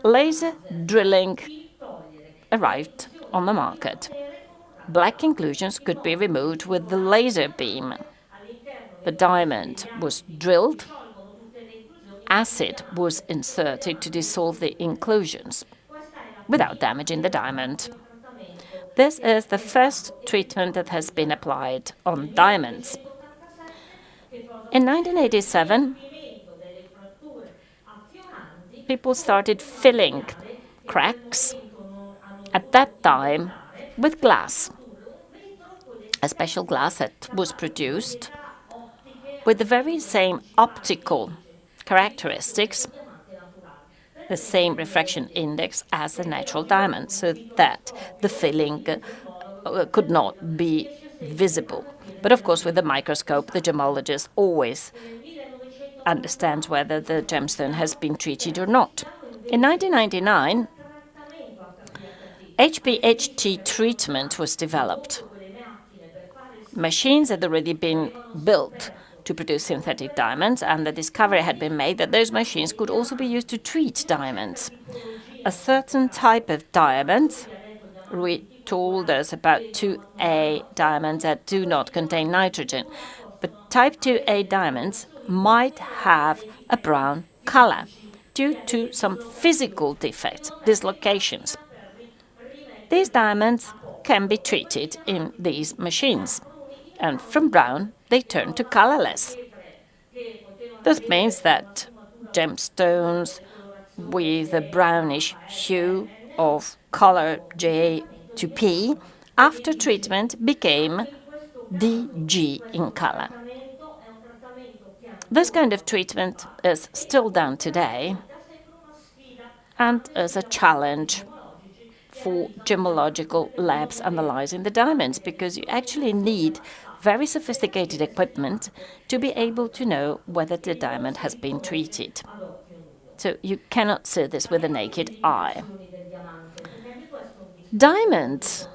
E: laser drilling arrived on the market. Black inclusions could be removed with the laser beam. The diamond was drilled, acid was inserted to dissolve the inclusions without damaging the diamond. This is the first treatment that has been applied on diamonds. In 1987, people started filling cracks, at that time, with glass. A special glass that was produced with the very same optical characteristics the same refraction index as the natural diamond, so that the filling could not be visible. But of course, with the microscope, the gemologist always understands whether the gemstone has been treated or not. In 1999, HPHT treatment was developed. Machines had already been built to produce synthetic diamonds, and the discovery had been made that those machines could also be used to treat diamonds. A certain type of diamonds, we told us about 2A diamonds that do not contain nitrogen, but type 2A diamonds might have a brown color due to some physical defects, dislocations. These diamonds can be treated in these machines, and from brown they turn to colorless. This means that gemstones with a brownish hue of color J to P after treatment became DG in color. This kind of treatment is still done today and is a challenge for gemological labs analyzing the diamonds, because you actually need very sophisticated equipment to be able to know whether the diamond has been treated. So you cannot see this with the naked eye. Diamond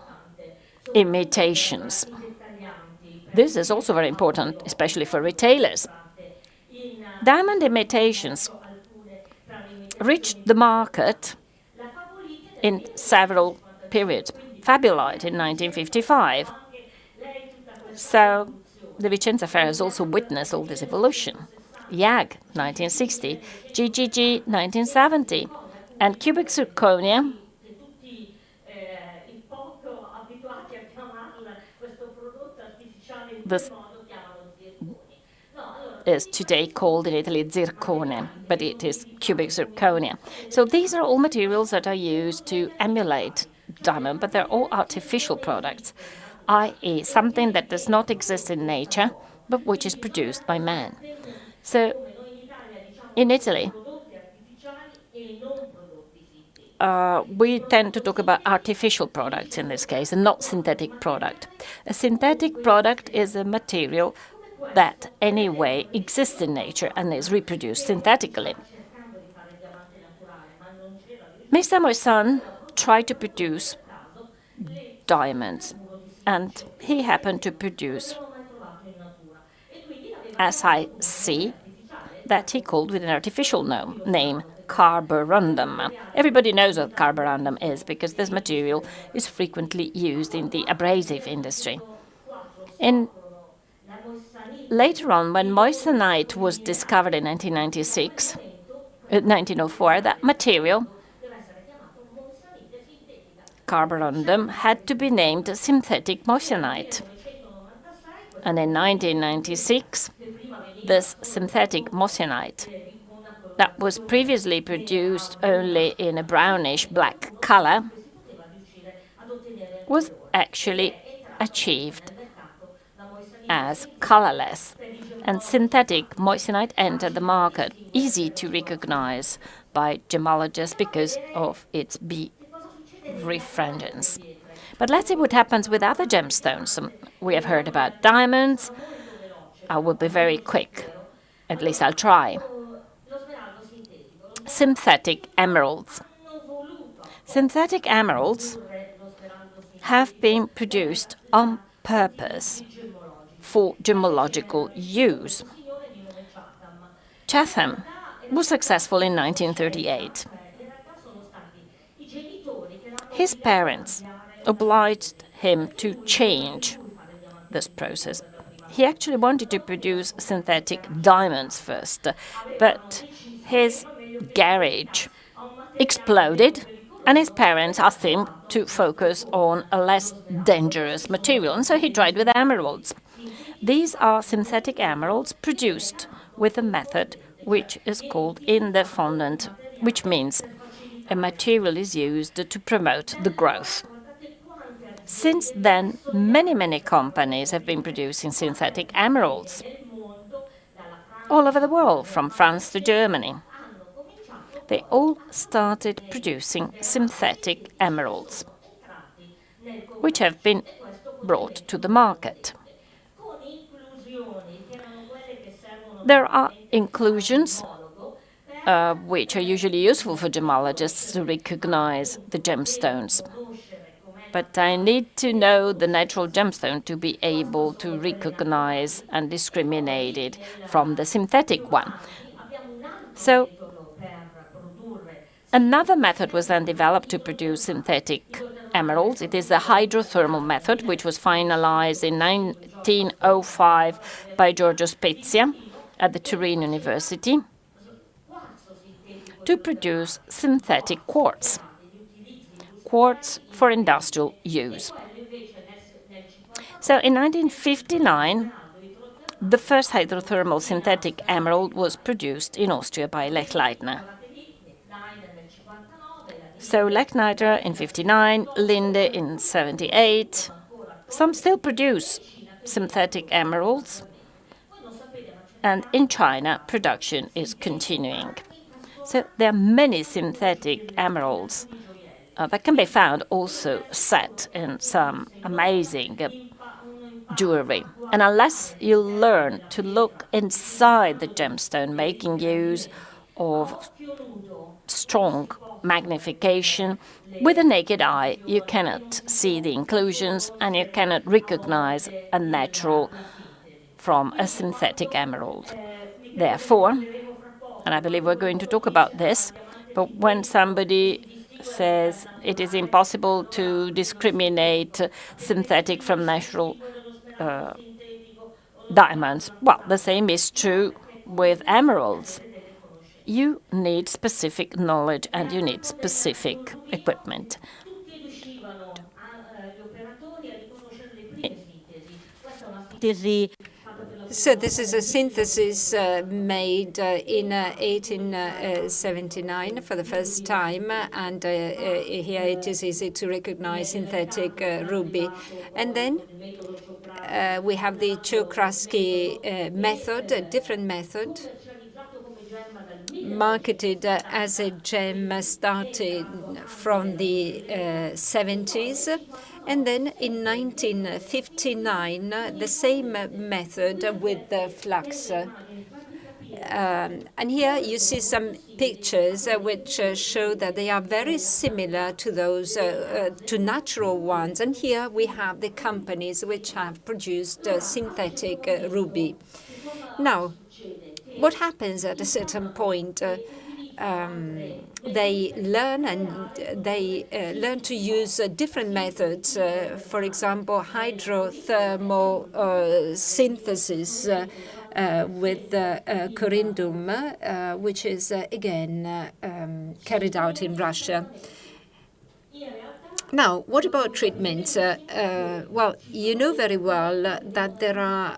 E: imitations. This is also very important, especially for retailers. Diamond imitations reached the market in several periods. Fabulite in 1955. So the Vicenza Fair has also witnessed all this evolution. YAG, 1960, GGG, 1970, and cubic zirconia this is today called in Italy zircone, but it is cubic zirconia. So these are all materials that are used to emulate diamond, but they're all artificial products, i.e. something that does not exist in nature, but which is produced by man. So in Italy, we tend to talk about artificial products in this case, and not synthetic product. A synthetic product is a material that anyway exists in nature and is reproduced synthetically. Mr. Moissan tried to produce diamonds, and he happened to produce SiC that he called with an artificial name, carborundum. Everybody knows what carborundum is because this material is frequently used in the abrasive industry. Later on, when moissanite was discovered in 1904, that material, carborundum, had to be named synthetic moissanite. And in 1996, this synthetic moissanite, that was previously produced only in a brownish black color, was actually achieved as colorless, and synthetic moissanite entered the market, easy to recognize by gemologists because of its B refrangions. But let's see what happens with other gemstones. We have heard about diamonds. I will be very quick, at least I'll try. Synthetic emeralds. Synthetic emeralds have been produced on purpose for gemological use. Chatham was successful in 1938. His parents obliged him to change this process. He actually wanted to produce synthetic diamonds first, but his garage exploded, and his parents asked him to focus on a less dangerous material, and so he tried with emeralds. These are synthetic emeralds produced with a method which is called in the fondant, which means a material is used to promote the growth. Since then, many companies have been producing synthetic emeralds all over the world, from France to Germany. they all started producing synthetic emeralds, which have been brought to the market. There are inclusions which are usually useful for gemologists to recognize the gemstones. But I need to know the natural gemstone to be able to recognize and discriminate it from the synthetic one. So another method was then developed to produce synthetic emeralds. It is the hydrothermal method, which was finalized in 1905 by Giorgio Spezia at the Turin University to produce synthetic quartz for industrial use. So in 1959, the first hydrothermal synthetic emerald was produced in Austria by Lechleitner. So Lechleitner in 59, Linde in 78. Some still produce synthetic emeralds, and in China, production is continuing. So there are many synthetic emeralds that can be found also set in some amazing jewelry. And unless you learn to look inside the gemstone, making use of strong magnification, with the naked eye, you cannot see the inclusions and you cannot recognize a natural from a synthetic emerald. Therefore, and I believe we're going to talk about this, but when somebody says it is impossible to discriminate synthetic from natural diamonds, well, the same is true with emeralds. You need specific knowledge and you need specific equipment.
D: So this is a synthesis made in 1879 for the first time, and here it is easy to recognize synthetic ruby. And then we have the Czochralski method, a different method, marketed as a gem started from the 70s. And then in 1959, the same method with the flux. And here you see some pictures which show that they are very similar to those, to natural ones. And here we have the companies which have produced synthetic ruby. Now, what happens at a certain point? They learn to use different methods. For example, hydrothermal synthesis with corundum, which is again carried out in Russia. Now, what about treatments? Well, you know very well that there are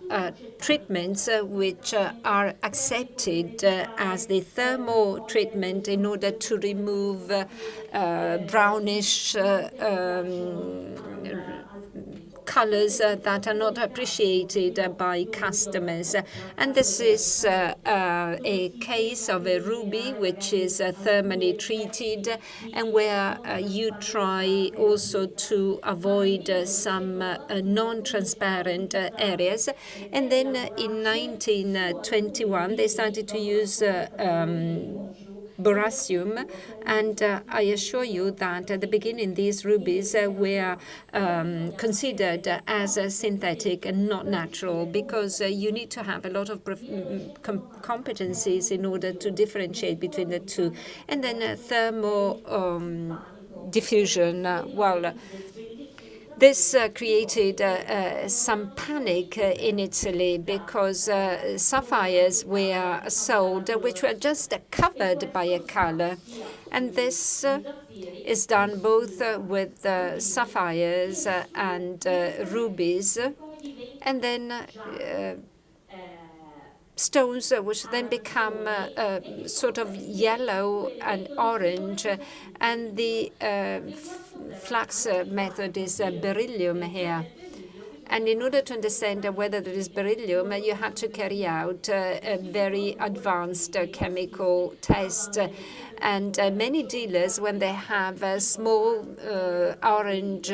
D: treatments which are accepted as the thermal treatment in order to remove brownish colors that are not appreciated by customers. And this is a case of a ruby which is thermally treated, and where you try also to avoid some non-transparent areas. And then in 1921 they started to use boracium, and I assure you that at the beginning these rubies were considered as synthetic and not natural, because you need to have a lot of competencies in order to differentiate between the two. And then thermal diffusion, well, this created some panic in Italy, because sapphires were sold which were just covered by a color. And this is done both with sapphires and rubies. And then stones which then become sort of yellow and orange, and the flux method is beryllium here. And in order to understand whether there is beryllium, you have to carry out a very advanced chemical test. And many dealers, when they have small orange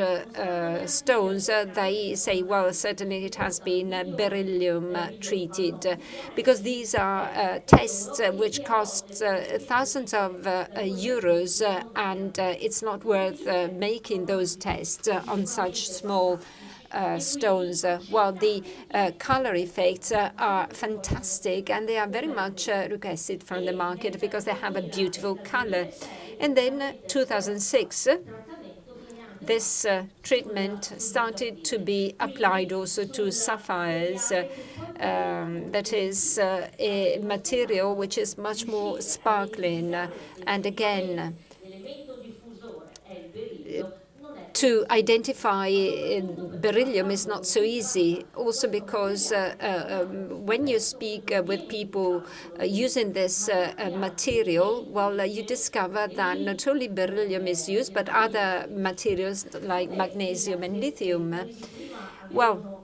D: stones, they say, well, certainly it has been beryllium treated, because these are tests which cost thousands of euros, and it's not worth making those tests on such small stones. Well, the color effects are fantastic, and they are very much requested from the market because they have a beautiful color. And then 2006, this treatment started to be applied also to sapphires. That is a material which is much more sparkling. And again, to identify beryllium is not so easy, also because when you speak with people using this material, well, you discover that not only beryllium is used, but other materials like magnesium and lithium. Well,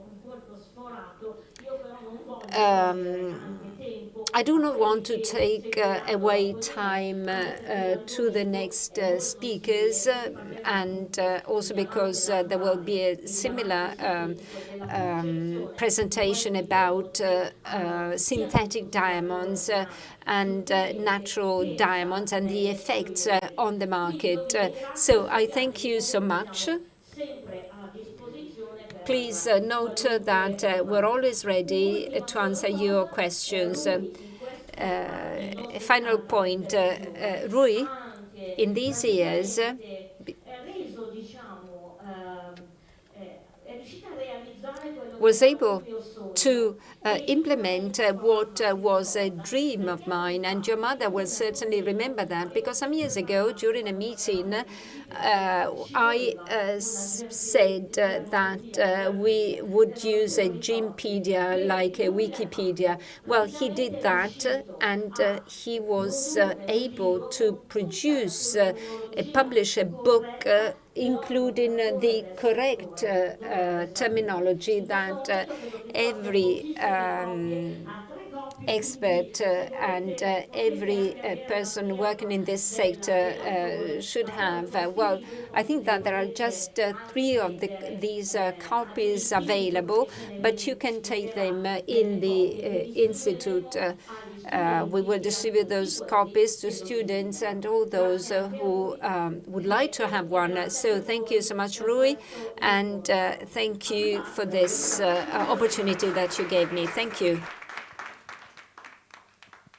D: I do not want to take away time to the next speakers, and also because there will be a similar presentation about synthetic diamonds and natural diamonds and the effects on the market. So I thank you so much. Please note that we're always ready to answer your questions. A final point, Rui, in these years, was able to implement what was a dream of mine, and your mother will certainly remember that, because some years ago during a meeting I said that we would use a Gympedia like a Wikipedia. Well, he did that, and he was able to publish a book including the correct terminology that every expert and every person working in this sector should have. Well, I think that there are just 3 of these copies available, but you can take them in the institute. We will distribute those copies to students and all those who would like to have one. So thank you so much, Rui, and thank you for this opportunity that you gave me. Thank you.